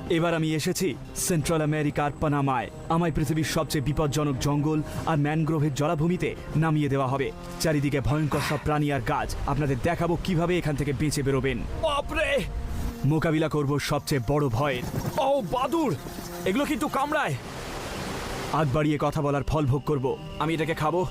এবার আমি এসেছি সেন্ট্রাল আমেরিকার পানামায়। আমায় পৃথিবীর সবচেয়ে বিপজ্জনক জঙ্গল আর ম্যানগ্রোভের জলাভূমিতে নামিয়ে দেওয়া হবে। চারিদিকে ভয়ঙ্কর সব প্রাণী আর গাছ। আপনাদের দেখাবো কিভাবে এখান থেকে বেঁচে বেরোবেন। বাপরে! মোকাবিলা করব সবচেয়ে বড় ভয়ের। ও বাদুড়! এগুলো কিন্তু কামড়ায়। আগ বাড়িয়ে কথা বলার ফল ভোগ করব। আমি এটাকে খাবো।